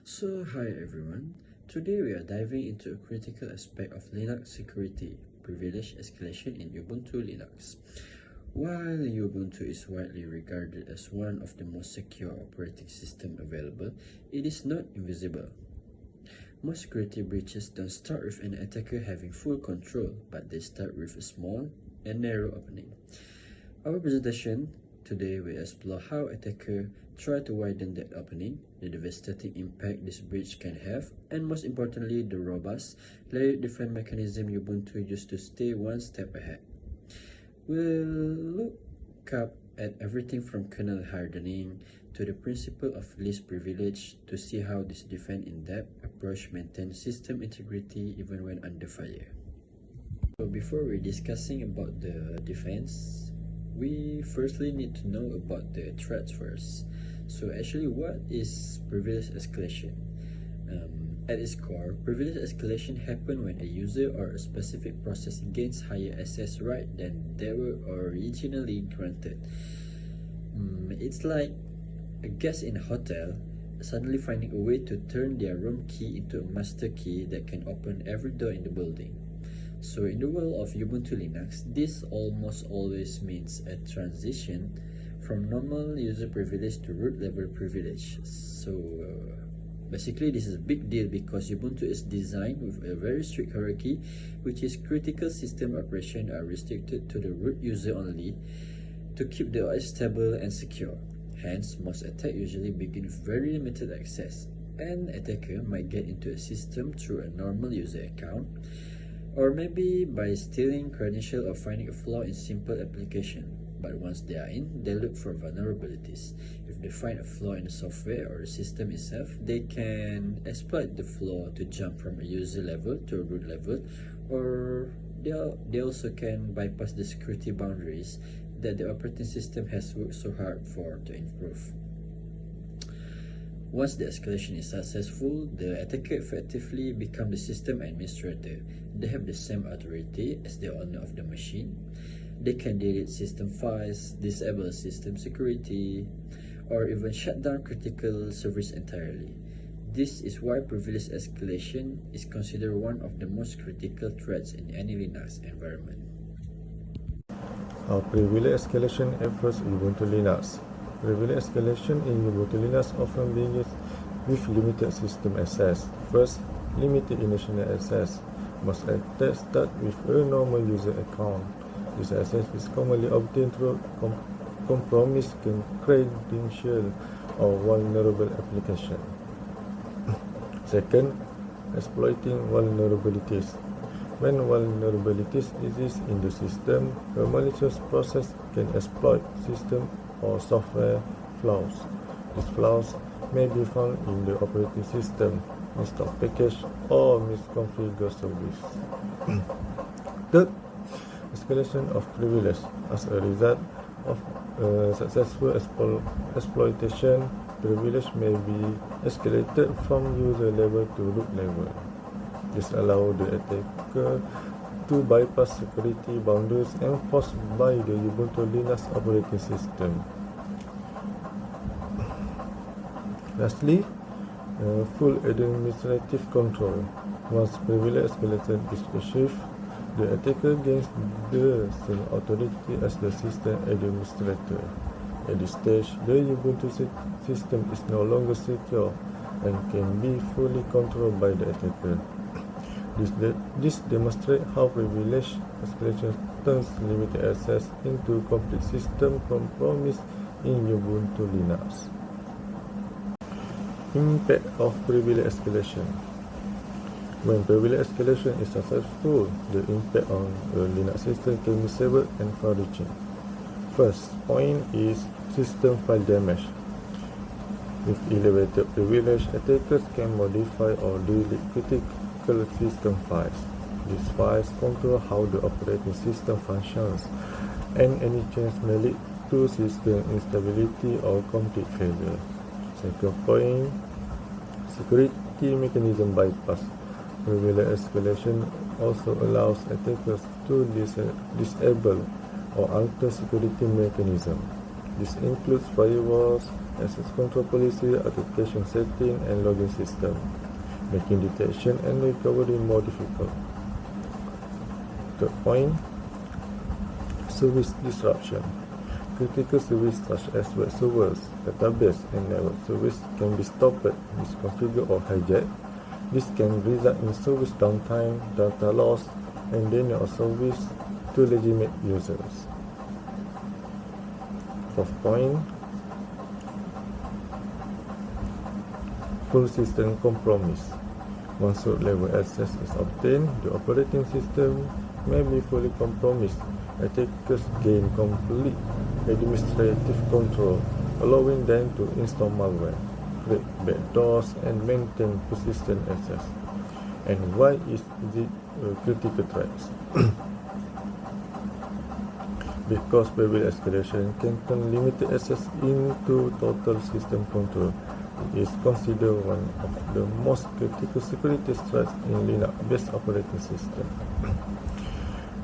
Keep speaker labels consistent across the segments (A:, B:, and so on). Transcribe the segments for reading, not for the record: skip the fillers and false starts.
A: Hi everyone. Today we are diving into a critical aspect of Linux security, privilege escalation in Ubuntu Linux. While Ubuntu is widely regarded as one of the most secure operating systems available, it is not invisible. Most security breaches don't start with an attacker having full control, but they start with a small and narrow opening. Our presentation today will explore how attackers try to widen that opening, the devastating impact this breach can have, and most importantly, the robust, layered defense mechanism Ubuntu used to stay one step ahead. We'll look up at everything from kernel hardening to the principle of least privilege to see how this defense in-depth approach maintains system integrity even when under fire. So before we're discussing about the defense, we firstly need to know about the threats first. So actually, what is privilege escalation? At its core, privilege escalation happens when a user or a specific process gains higher access rights than they were originally granted. It's like a guest in a hotel suddenly finding a way to turn their room key into a master key that can open every door in the building. So in the world of Ubuntu Linux, this almost always means a transition from normal user privilege to root level privilege. So basically this is a big deal because Ubuntu is designed with a very strict hierarchy, which is critical system operations are restricted to the root user only to keep the OS stable and secure. Hence, most attacks usually begin with very limited access. An attacker might get into a system through a normal user account, or maybe by stealing credentials or finding a flaw in simple application. But once they are in, they look for vulnerabilities. If they find a flaw in the software or the system itself, they can exploit the flaw to jump from a user level to a root level, or they also can bypass the security boundaries that the operating system has worked so hard for to improve. Once the escalation is successful, the attacker effectively becomes the system administrator. They have the same authority as the owner of the machine. They can delete system files, disable system security, or even shut down critical service entirely. This is why privilege escalation is considered one of the most critical threats in any Linux environment.
B: How privilege escalation efforts Ubuntu Linux. Privilege escalation in Ubuntu Linux often begins with limited system access. First, limited initial access. Most attacks start with a normal user account. This access is commonly obtained through compromised credential or vulnerable application. Second, exploiting vulnerabilities. When vulnerabilities exist in the system, a malicious process can exploit system or software flaws. These flaws may be found in the operating system, installed package, or misconfigured service. Third, escalation of privilege. As a result of successful exploitation, privilege may be escalated from user level to root level. This allows the attacker to bypass security boundaries enforced by the Ubuntu Linux operating system. Lastly, full administrative control. Once privilege escalation is achieved, the attacker gains the same authority as the system administrator. At this stage, the Ubuntu system is no longer secure and can be fully controlled by the attacker. This demonstrates how privilege escalation turns limited access into complete system compromise in Ubuntu Linux. Impact of privilege escalation. When privilege escalation is successful, the impact on a Linux system can be severe and far-reaching. First point is system file damage. With elevated privilege, attackers can modify or delete critical system files. These files control how the operating system functions, and any change may lead to system instability or complete failure. Second point, security mechanism bypass. Privilege escalation also allows attackers to disable or alter security mechanism. This includes firewalls, access control policy, authentication setting, and login system, making detection and recovery more difficult. Third point, service disruption. Critical service such as web servers, database, and network service can be stopped, misconfigured, or hijacked. This can result in service downtime, data loss, and denial of service to legitimate users. Fourth point, full system compromise. Once root level access is obtained, the operating system may be fully compromised. Attackers gain complete administrative control, allowing them to install malware, create backdoors, and maintain persistent access. And why is it critical threats? Because privilege escalation can turn limited access into total system control. It is considered one of the most critical security threats in Linux-based operating system.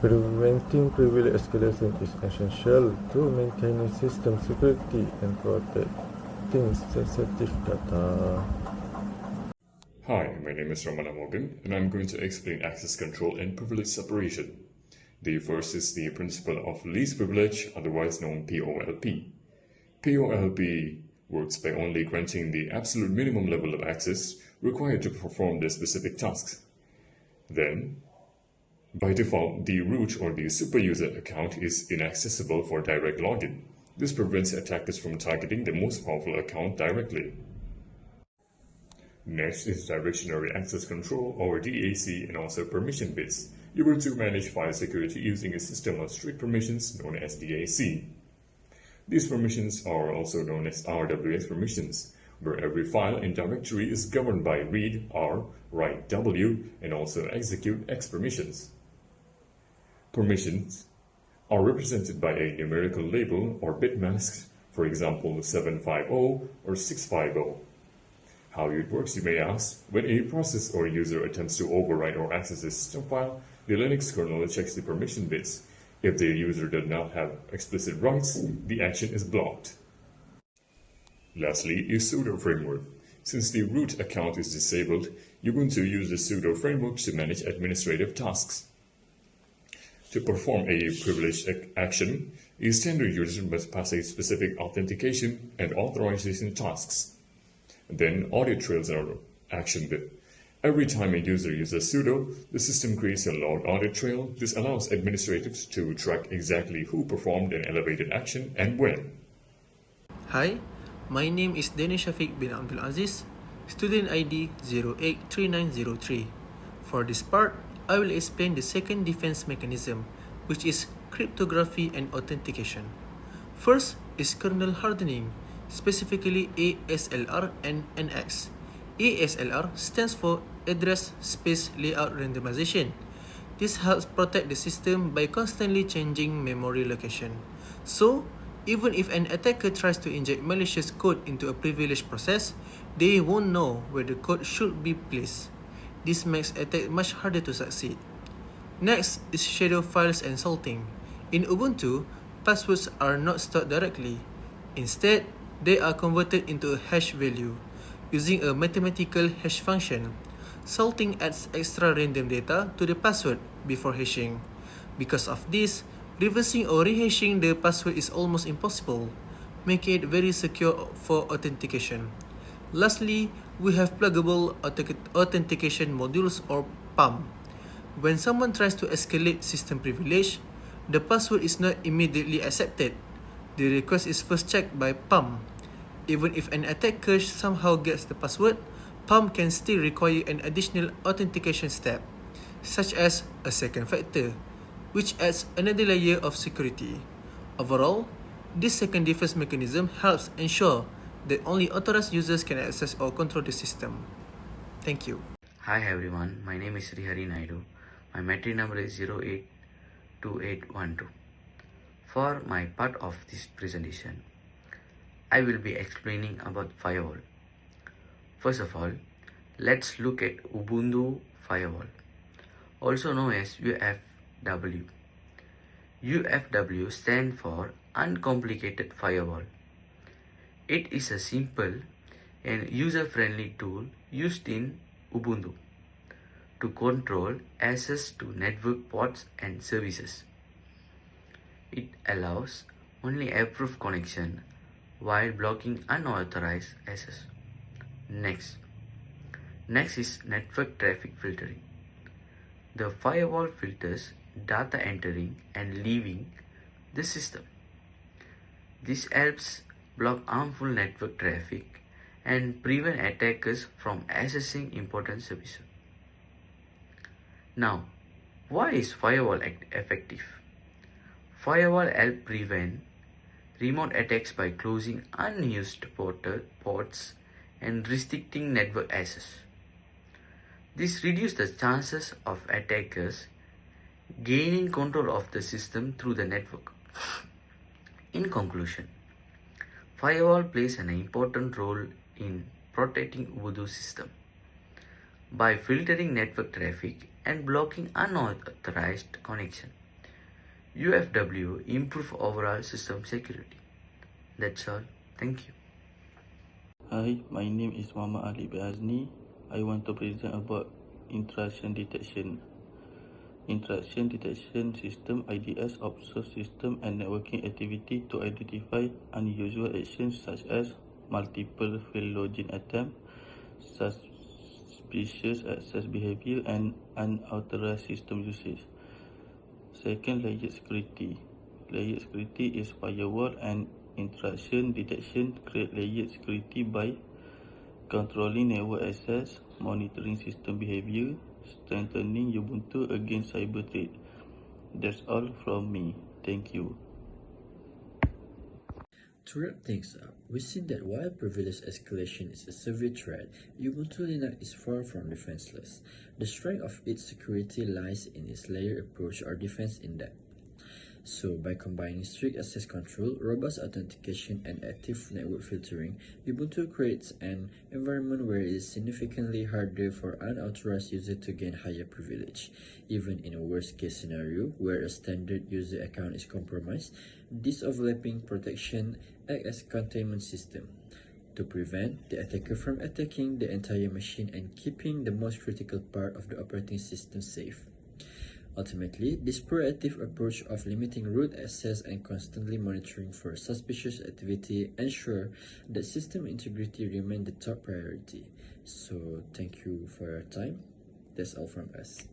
B: Preventing privilege escalation is essential to maintaining system security and protecting sensitive data.
C: Hi, my name is RAMANAA, and I'm going to explain access control and privilege separation. The first is the principle of least privilege, otherwise known POLP. POLP works by only granting the absolute minimum level of access required to perform the specific tasks. Then, by default, the root or the superuser account is inaccessible for direct login. This prevents attackers from targeting the most powerful account directly. Next is directory access control, or DAC, and also permission bits. Ubuntu manage file security using a system of strict permissions known as DAC. These permissions are also known as RWX permissions, where every file and directory is governed by read R, write W, and also execute X permissions. Permissions are represented by a numerical label or bit masks, for example 750 or 650. How it works, you may ask. When a process or user attempts to overwrite or access a system file, the Linux kernel checks the permission bits. If the user does not have explicit rights, the action is blocked. Lastly is sudo framework. Since the root account is disabled, Ubuntu uses the sudo framework to manage administrative tasks. To perform a privileged action, a standard user must pass a specific authentication and authorization tasks. Then audit trails are actioned. Every time a user uses sudo, the system creates a logged audit trail. This allows administrators to track exactly who performed an elevated action and when.
D: Hi, my name is Danish Syafiq bin Abdul Aziz, student ID 083903. For this part, I will explain the second defense mechanism, which is cryptography and authentication. First is kernel hardening, specifically ASLR and NX. ASLR stands for Address Space Layout Randomization. This helps protect the system by constantly changing memory location. So, even if an attacker tries to inject malicious code into a privileged process, they won't know where the code should be placed. This makes attack much harder to succeed. Next is shadow files and salting. In Ubuntu, passwords are not stored directly. Instead, they are converted into a hash value using a mathematical hash function. Salting adds extra random data to the password before hashing. Because of this, reversing or rehashing the password is almost impossible, making it very secure for authentication. Lastly, we have pluggable authentication modules, or PAM. When someone tries to escalate system privilege, the password is not immediately accepted. The request is first checked by PAM. Even if an attacker somehow gets the password, PAM can still require an additional authentication step, such as a second factor, which adds another layer of security. Overall, this second defense mechanism helps ensure that only authorized users can access or control the system. Thank you.
E: Hi everyone, my name is SREHARE NAIDU. My matric number is 082812. For my part of this presentation, I will be explaining about firewall. First of all, let's look at Ubuntu firewall, also known as UFW. UFW stands for uncomplicated firewall. It is a simple and user-friendly tool used in Ubuntu to control access to network ports and services. It allows only approved connection while blocking unauthorized access. Next is network traffic filtering. The firewall filters data entering and leaving the system. This helps block harmful network traffic and prevent attackers from accessing important services. Now, why is firewall effective? Firewall help prevent remote attacks by closing unused ports and restricting network access. This reduces the chances of attackers gaining control of the system through the network. In conclusion, firewall plays an important role in protecting Ubuntu system. By filtering network traffic and blocking unauthorized connection, UFW improve overall system security. That's all. Thank you.
F: Hi, my name is MUHAMAD AZNI. I want to present about intrusion detection. Intrusion detection system IDS observes system and networking activity to identify unusual actions such as multiple failed login attempts, suspicious access behavior, and unauthorized system usage. Second, layered security. Layered security is firewall and intrusion detection create layered security by controlling network access, monitoring system behavior, strengthening Ubuntu against cyber threat. That's all from me. Thank you.
A: To wrap things up, we've seen that while privilege escalation is a severe threat, Ubuntu Linux is far from defenseless. The strength of its security lies in its layered approach or defense in depth. So, by combining strict access control, robust authentication, and active network filtering, Ubuntu creates an environment where it is significantly harder for unauthorized users to gain higher privilege. Even in a worst-case scenario, where a standard user account is compromised, this overlapping protection acts as a containment system to prevent the attacker from attacking the entire machine and keeping the most critical part of the operating system safe. Ultimately, this proactive approach of limiting root access and constantly monitoring for suspicious activity ensure that system integrity remains the top priority. So, thank you for your time. That's all from us.